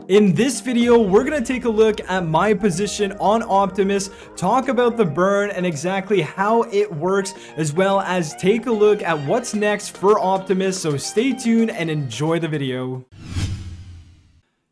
In this video, we're going to take a look at my position on Optimus, talk about the burn and exactly how it works, as well as take a look at what's next for Optimus, so stay tuned and enjoy the video.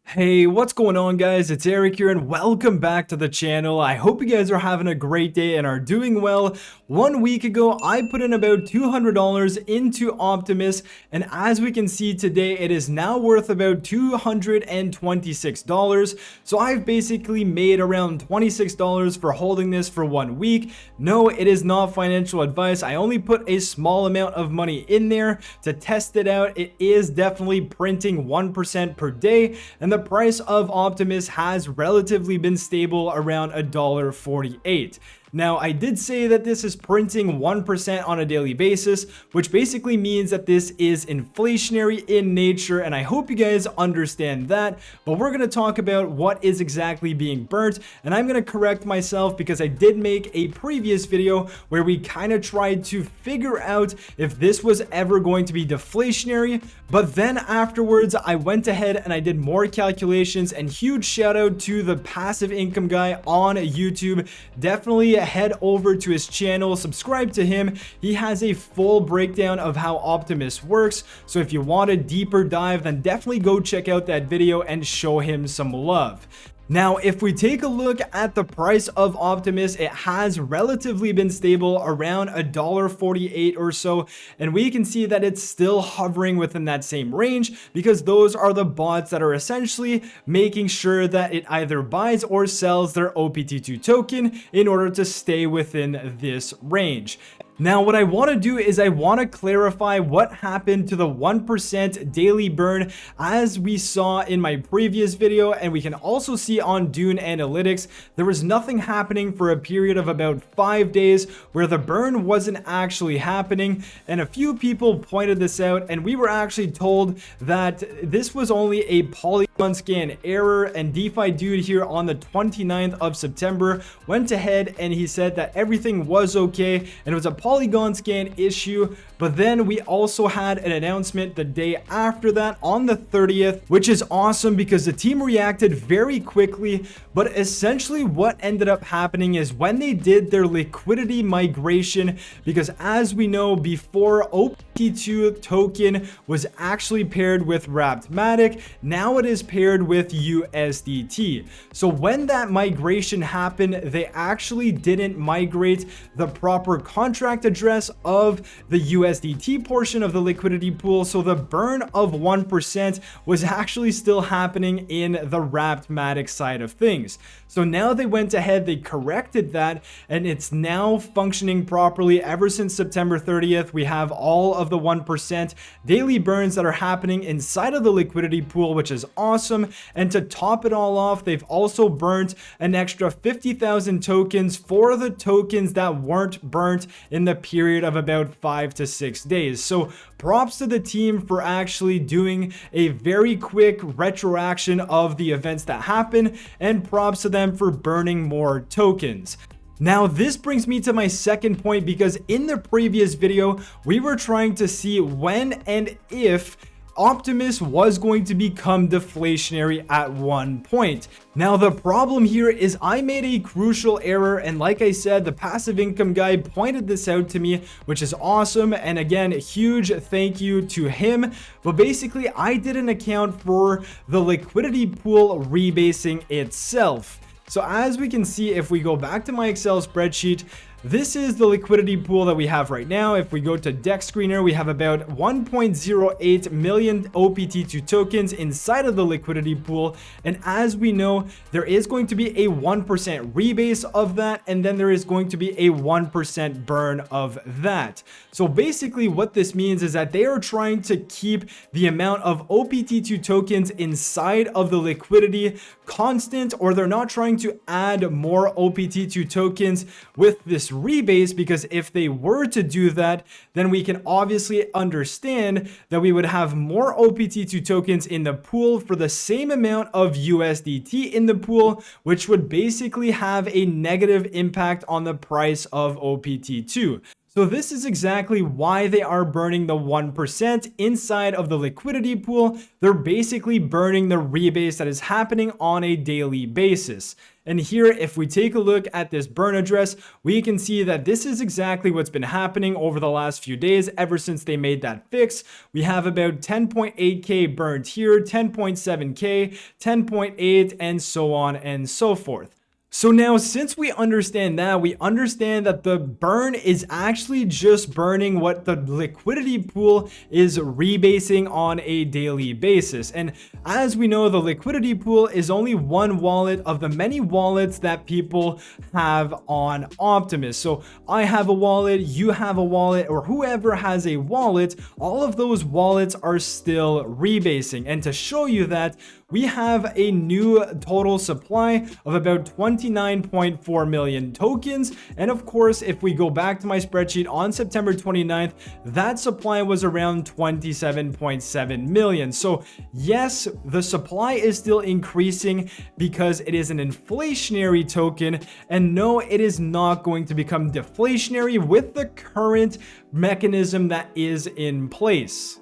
Hey, what's going on, guys? It's Eric here and welcome back to the channel. I hope you guys are having a great day and are doing well. 1 week ago, I put in about $200 into Optimus, and as we can see today, it is now worth about $226. So I've basically made around $26 for holding this for 1 week. No, it is not financial advice. I only put a small amount of money in there to test it out. It is definitely printing 1% per day, and the price of Optimus has relatively been stable around $1.48. Now, I did say that this is printing 1% on a daily basis, which basically means that this is inflationary in nature, and I hope you guys understand that. But we're going to talk about what is exactly being burnt, and I'm going to correct myself because I did make a previous video where we kind of tried to figure out if this was ever going to be deflationary, but then afterwards I went ahead and I did more calculations, and huge shout out to the passive income guy on YouTube. Definitely head over to his channel, subscribe to him. He has a full breakdown of how Optimus works, so if you want a deeper dive, then definitely go check out that video and show him some love. Now, if we take a look at the price of Optimus, it has relatively been stable around $1.48 or so, and we can see that it's still hovering within that same range because those are the bots that are essentially making sure that it either buys or sells their OPT2 token in order to stay within this range. Now, what I want to do is I want to clarify what happened to the 1% daily burn as we saw in my previous video, and we can also see on Dune Analytics, there was nothing happening for a period of about 5 days where the burn wasn't actually happening, and a few people pointed this out, and we were actually told that this was only a Polygon scan error, and DeFi Dude here on the 29th of September went ahead and he said that everything was okay and it was a Polygon scan issue. But then we also had an announcement the day after that on the 30th, which is awesome because the team reacted very quickly. But essentially what ended up happening is when they did their liquidity migration, because as we know, before OPT2 token was actually paired with Wrapped Matic, now it is paired with USDT. So when that migration happened, they actually didn't migrate the proper contract address of the USDT portion of the liquidity pool, so the burn of 1% was actually still happening in the Wrapped Matic side of things. So now they went ahead, they corrected that, and it's now functioning properly. Ever since September 30th, we have all of the 1% daily burns that are happening inside of the liquidity pool, which is awesome. And to top it all off, they've also burnt an extra 50,000 tokens for the tokens that weren't burnt in the period of about 5 to 6 days. So props to the team for actually doing a very quick retroaction of the events that happen, and props to them for burning more tokens. Now, this brings me to my second point, because in the previous video, we were trying to see when and if Optimus was going to become deflationary at one point. Now, the problem here is I made a crucial error, and like I said, the passive income guy pointed this out to me, which is awesome, and again, huge thank you to him. But basically, I didn't account for the liquidity pool rebasing itself. So as we can see, if we go back to my Excel spreadsheet, this is the liquidity pool that we have right now. If we go to deck screener, we have about 1.08 million OPT2 tokens inside of the liquidity pool. And as we know, there is going to be a 1% rebase of that, and then there is going to be a 1% burn of that. So basically what this means is that they are trying to keep the amount of OPT2 tokens inside of the liquidity constant, or they're not trying to add more OPT2 tokens with this rebase, because if they were to do that, then we can obviously understand that we would have more OPT2 tokens in the pool for the same amount of USDT in the pool, which would basically have a negative impact on the price of OPT2. So this is exactly why they are burning the 1% inside of the liquidity pool. They're basically burning the rebase that is happening on a daily basis. And here, if we take a look at this burn address, we can see that this is exactly what's been happening over the last few days, ever since they made that fix. We have about 10.8K burned here, 10.7K, 10.8, and so on and so forth. So now, since we understand that the burn is actually just burning what the liquidity pool is rebasing on a daily basis. And as we know, the liquidity pool is only one wallet of the many wallets that people have on Optimus. So I have a wallet, you have a wallet, or whoever has a wallet, all of those wallets are still rebasing. And to show you that, we have a new total supply of about 29.4 million tokens. And of course, if we go back to my spreadsheet on September 29th, that supply was around 27.7 million. So yes, the supply is still increasing because it is an inflationary token. And no, it is not going to become deflationary with the current mechanism that is in place.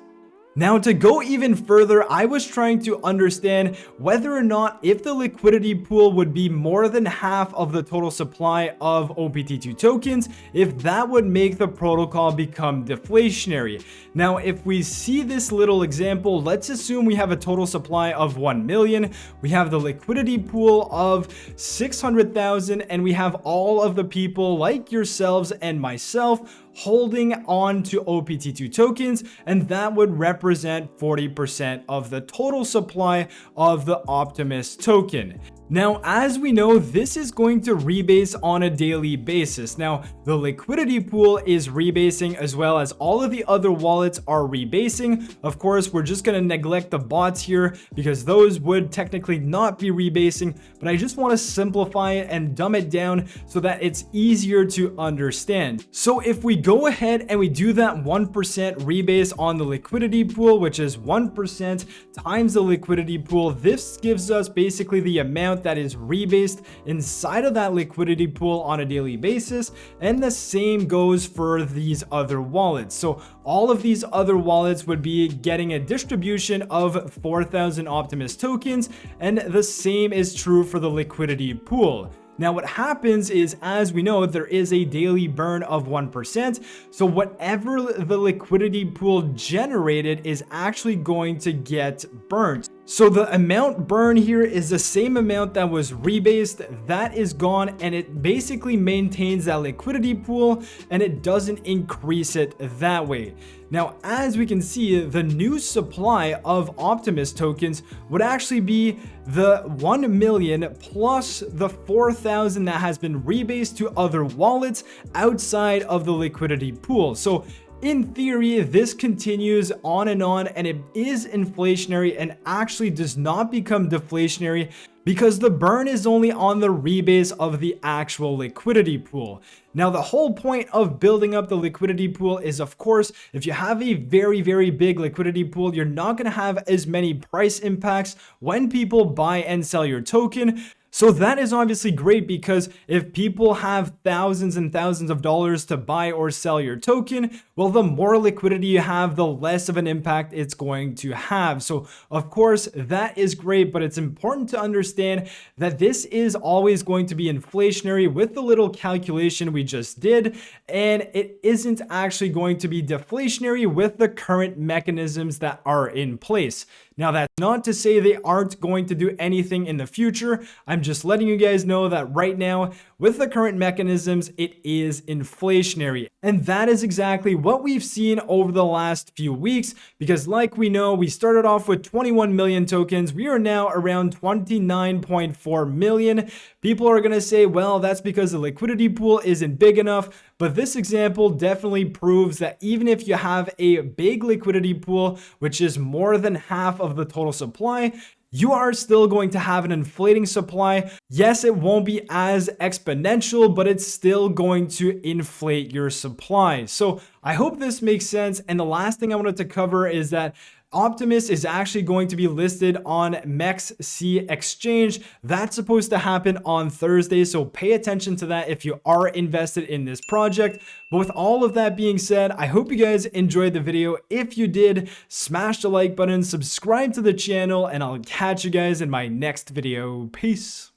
Now, to go even further, I was trying to understand whether or not if the liquidity pool would be more than half of the total supply of OPT2 tokens, if that would make the protocol become deflationary. Now, if we see this little example, let's assume we have a total supply of 1 million, we have the liquidity pool of 600,000, and we have all of the people like yourselves and myself holding on to OPT2 tokens, and that would represent 40% of the total supply of the Optimus token. Now, as we know, this is going to rebase on a daily basis. Now, the liquidity pool is rebasing as well as all of the other wallets are rebasing. Of course, we're just going to neglect the bots here because those would technically not be rebasing, but I just want to simplify it and dumb it down so that it's easier to understand. So if we go ahead and we do that 1% rebase on the liquidity pool, which is 1% times the liquidity pool, this gives us basically the amount that is rebased inside of that liquidity pool on a daily basis, and the same goes for these other wallets. So all of these other wallets would be getting a distribution of 4,000 Optimus tokens, and the same is true for the liquidity pool. Now, what happens is, as we know, there is a daily burn of 1%. So whatever the liquidity pool generated is actually going to get burnt. So the amount burned here is the same amount that was rebased, that is gone, and it basically maintains that liquidity pool and it doesn't increase it that way. Now, as we can see, the new supply of Optimus tokens would actually be the 1 million plus the 4,000 that has been rebased to other wallets outside of the liquidity pool. So in theory, this continues on, and it is inflationary and actually does not become deflationary because the burn is only on the rebase of the actual liquidity pool. Now, the whole point of building up the liquidity pool is, of course, if you have a very, very big liquidity pool, you're not going to have as many price impacts when people buy and sell your token. So that is obviously great because if people have thousands and thousands of dollars to buy or sell your token, well, the more liquidity you have, the less of an impact it's going to have. So of course, that is great, but it's important to understand that this is always going to be inflationary with the little calculation we just did, and it isn't actually going to be deflationary with the current mechanisms that are in place. Now, that's not to say they aren't going to do anything in the future. I'm just letting you guys know that right now, with the current mechanisms, it is inflationary. And that is exactly what we've seen over the last few weeks, because like we know, we started off with 21 million tokens. We are now around 29.4 million. People are going to say, well, that's because the liquidity pool isn't big enough. But this example definitely proves that even if you have a big liquidity pool, which is more than half of the total supply, you are still going to have an inflating supply. Yes, it won't be as exponential, but it's still going to inflate your supply. So I hope this makes sense. And the last thing I wanted to cover is that Optimus is actually going to be listed on MEXC exchange. That's supposed to happen on Thursday, so pay attention to that if you are invested in this project. But with all of that being said, I hope you guys enjoyed the video. If you did, smash the like button, subscribe to the channel, and I'll catch you guys in my next video. Peace.